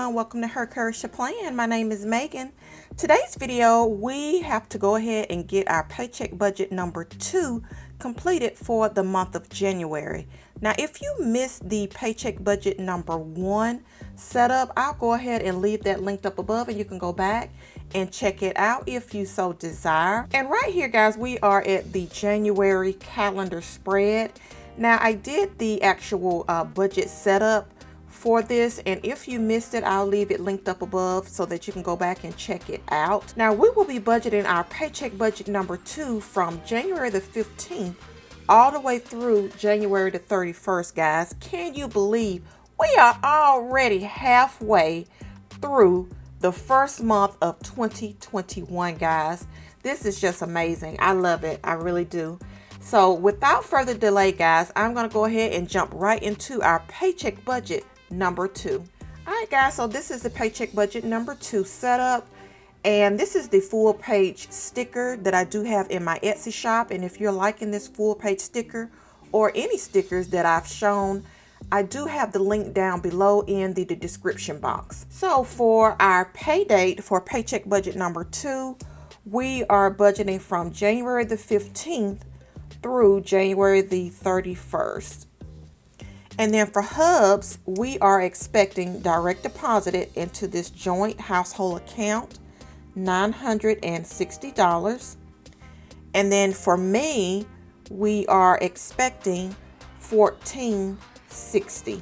everyone, welcome to Her Courage to Plan. My name is Megan. Today's video, we have to go ahead and get our paycheck budget number 2 completed for the month of January. Now, if you missed the paycheck budget number 1 setup, I'll go ahead and leave that linked up above and you can go back and check it out if you so desire. And right here, guys, we are at the January calendar spread. Now, I did the actual budget setup for this, and if you missed it, I'll leave it linked up above so that you can go back and check it out. Now, we will be budgeting our paycheck budget number 2 from January the 15th all the way through January the 31st, guys. Can you believe we are already halfway through the first month of 2021, guys? This is just amazing. I love it. I really do. So without further delay, guys, I'm going to go ahead and jump right into our paycheck budget number 2. All right, guys, so this is the paycheck budget number 2 setup, and this is the full page sticker that I do have in my Etsy shop. And if you're liking this full page sticker or any stickers that I've shown, I do have the link down below in the description box. So for our pay date for paycheck budget number 2, we are budgeting from January the 15th through January the 31st. And then for hubs, we are expecting direct deposited into this joint household account, $960. And then for me, we are expecting $1,460.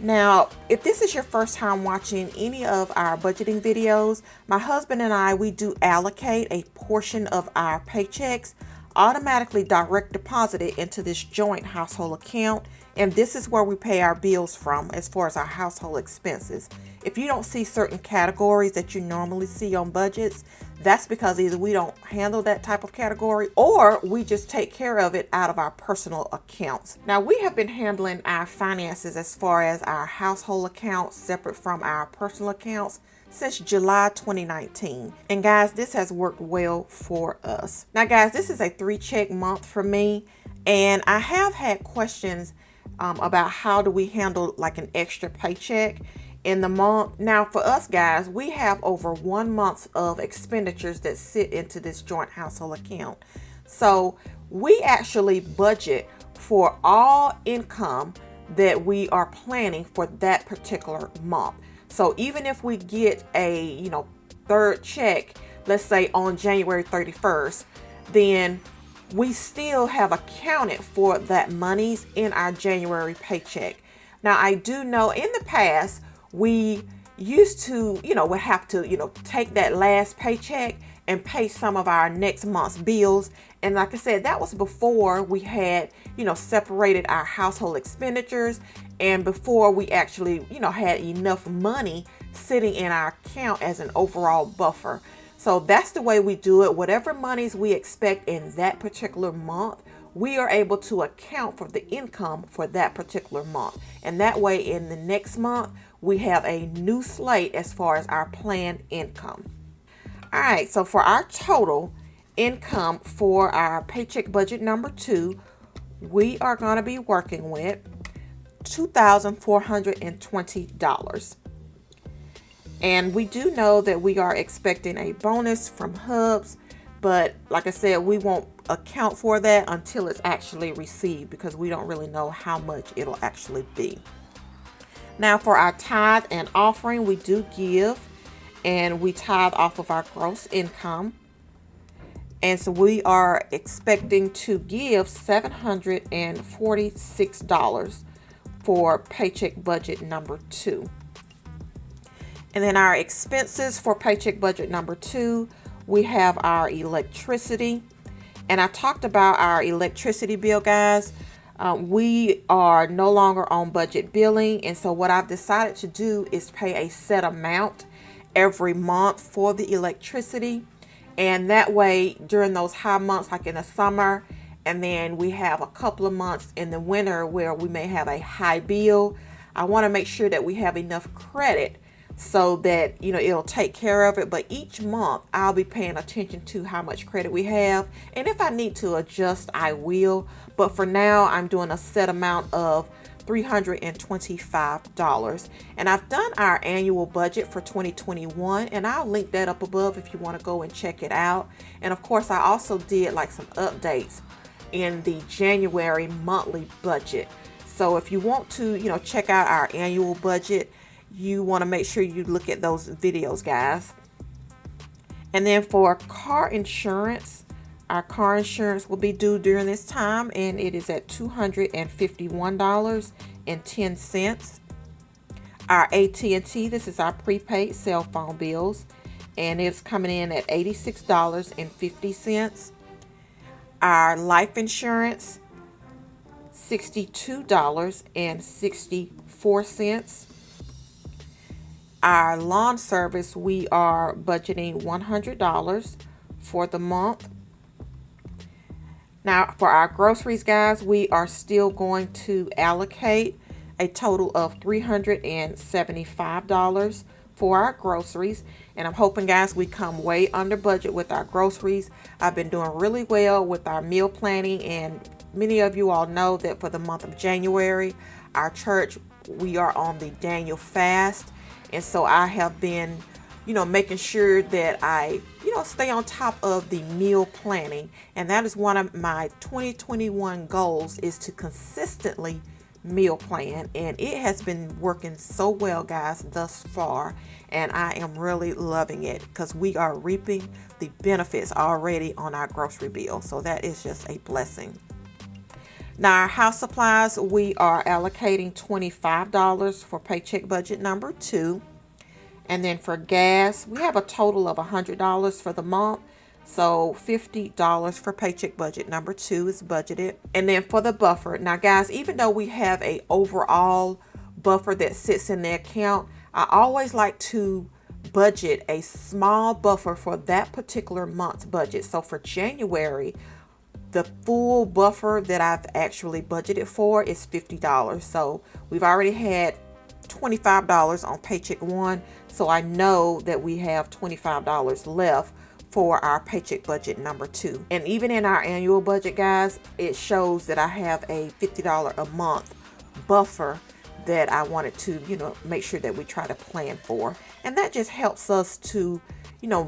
Now, if this is your first time watching any of our budgeting videos, my husband and I, we do allocate a portion of our paychecks automatically direct deposited into this joint household account, and this is where we pay our bills from as far as our household expenses. If you don't see certain categories that you normally see on budgets, that's because either we don't handle that type of category or we just take care of it out of our personal accounts. Now, we have been handling our finances as far as our household accounts separate from our personal accounts since July 2019. And guys, this has worked well for us. Now, guys, this is a 3-check month for me, and I have had questions about how do we handle like an extra paycheck in the month. Now, for us, guys, we have over 1 month of expenditures that sit into this joint household account. So we actually budget for all income that we are planning for that particular month. So even if we get a, third check, let's say on January 31st, then we still have accounted for that monies in our January paycheck. Now, I do know in the past, we used to, would have to, take that last paycheck and pay some of our next month's bills. And like I said, that was before we had, separated our household expenditures and before we actually, had enough money sitting in our account as an overall buffer. So that's the way we do it. Whatever monies we expect in that particular month, we are able to account for the income for that particular month. And that way in the next month, we have a new slate as far as our planned income. All right, so for our total income for our paycheck budget number 2, we are going to be working with $2,420. And we do know that we are expecting a bonus from hubs, but like I said, we won't account for that until it's actually received because we don't really know how much it'll actually be. Now, for our tithe and offering, we do give, and we tithe off of our gross income. And so we are expecting to give $746 for paycheck budget number 2. And then our expenses for paycheck budget number 2, we have our electricity. And I talked about our electricity bill, guys. We are no longer on budget billing. And so what I've decided to do is pay a set amount every month for the electricity. And that way, during those high months, like in the summer, and then we have a couple of months in the winter where we may have a high bill, I want to make sure that we have enough credit so that, it'll take care of it. But each month I'll be paying attention to how much credit we have. And if I need to adjust, I will. But for now, I'm doing a set amount of $325. And I've done our annual budget for 2021, and I'll link that up above if you want to go and check it out. And of course, I also did like some updates in the January monthly budget. So if you want to, check out our annual budget, you want to make sure you look at those videos, guys. And then for car insurance, our car insurance will be due during this time, and it is at $251.10. Our AT&T, this is our prepaid cell phone bills, and it's coming in at $86.50. Our life insurance, $62.64. Our lawn service, we are budgeting $100 for the month. Now, for our groceries, guys, we are still going to allocate a total of $375 for our groceries. And I'm hoping, guys, we come way under budget with our groceries. I've been doing really well with our meal planning, and many of you all know that for the month of January, our church, we are on the Daniel fast. And so I have been, making sure that I, stay on top of the meal planning. And that is one of my 2021 goals, is to consistently meal plan. And it has been working so well, guys, thus far. And I am really loving it because we are reaping the benefits already on our grocery bill. So that is just a blessing. Now, our house supplies, we are allocating $25 for paycheck budget number 2. And then for gas, we have a total of $100 for the month. So $50 for paycheck budget number 2 is budgeted. And then for the buffer, now guys, even though we have a overall buffer that sits in the account, I always like to budget a small buffer for that particular month's budget. So for January, the full buffer that I've actually budgeted for is $50. So we've already had $25 on paycheck 1. So I know that we have $25 left for our paycheck budget number 2. And even in our annual budget, guys, it shows that I have a $50 a month buffer that I wanted to, make sure that we try to plan for. And that just helps us to,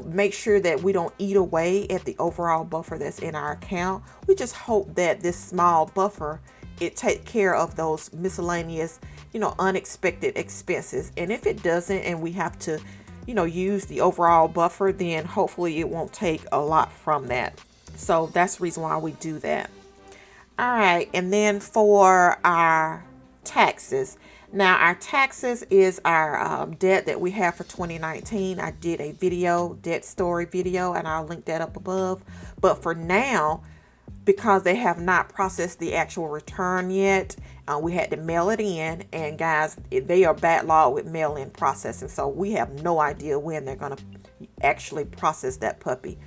make sure that we don't eat away at the overall buffer that's in our account. We just hope that this small buffer, it take care of those miscellaneous, unexpected expenses. And if it doesn't, and we have to, use the overall buffer, then hopefully it won't take a lot from that. So that's the reason why we do that. All right. And then for our taxes. Now, our taxes is our debt that we have for 2019. I did a debt story video, and I'll link that up above. But for now, because they have not processed the actual return yet, we had to mail it in. And guys, they are backlogged with mail-in processing. So we have no idea when they're going to actually process that puppy.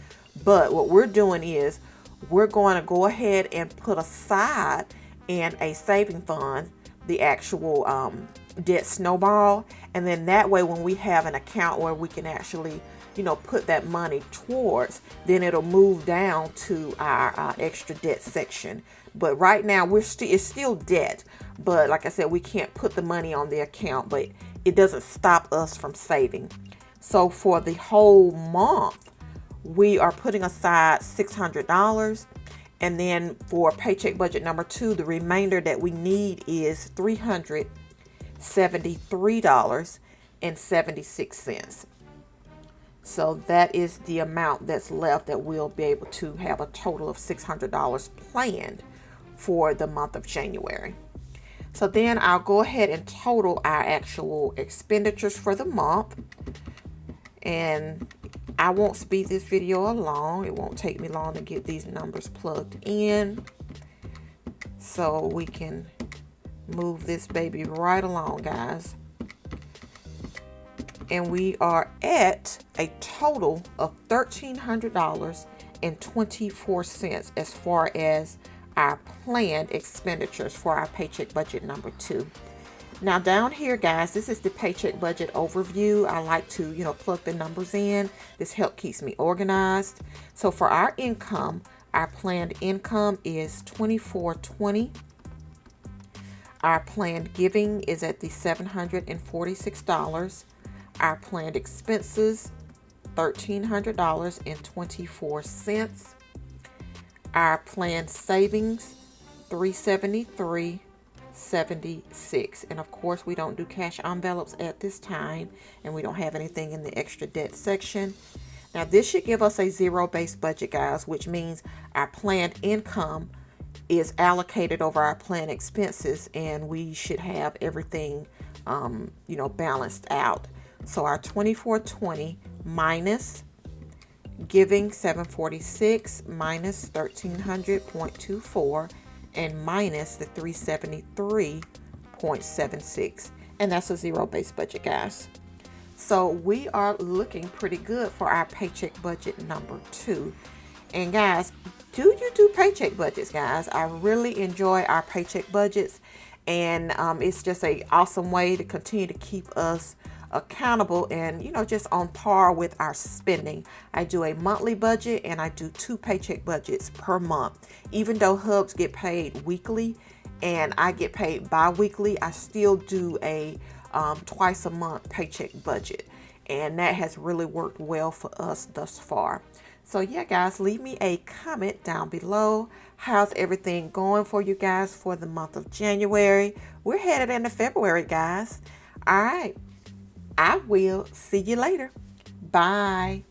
But what we're doing is we're going to go ahead and put aside in a saving fund the actual debt snowball. And then that way, when we have an account where we can actually put that money towards, then it'll move down to our extra debt section. But right now it's still debt, but like I said, we can't put the money on the account, but it doesn't stop us from saving. So for the whole month, we are putting aside $600. And then for paycheck budget number 2, the remainder that we need is $373.76. So that is the amount that's left that we'll be able to have a total of $600 planned for the month of January. So then I'll go ahead and total our actual expenditures for the month. And I won't speed this video along. It won't take me long to get these numbers plugged in, so we can move this baby right along, guys. And we are at a total of $1,300.24 as far as our planned expenditures for our paycheck budget number 2. Now down here, guys, this is the paycheck budget overview. I like to, plug the numbers in. This help keeps me organized. So for our income, our planned income is $24.20. Our planned giving is at the $746. Our planned expenses, $1,300.24. Our planned savings, $373.76. And of course, we don't do cash envelopes at this time, and we don't have anything in the extra debt section. Now, this should give us a zero-based budget, guys, which means our planned income is allocated over our planned expenses, and we should have everything, balanced out. So our 2420 minus giving 746 minus 1300.24 and minus the 373.76, and that's a zero-based budget, guys. So we are looking pretty good for our paycheck budget number 2. And guys, do you do paycheck budgets, guys? I really enjoy our paycheck budgets, and it's just a awesome way to continue to keep us accountable and just on par with our spending. I do a monthly budget and I do 2 paycheck budgets per month. Even though Hubs get paid weekly and I get paid bi-weekly, I still do a twice a month paycheck budget, and that has really worked well for us thus far. So yeah, guys, leave me a comment down below. How's everything going for you guys for the month of January? We're headed into February, guys. All right, I will see you later. Bye.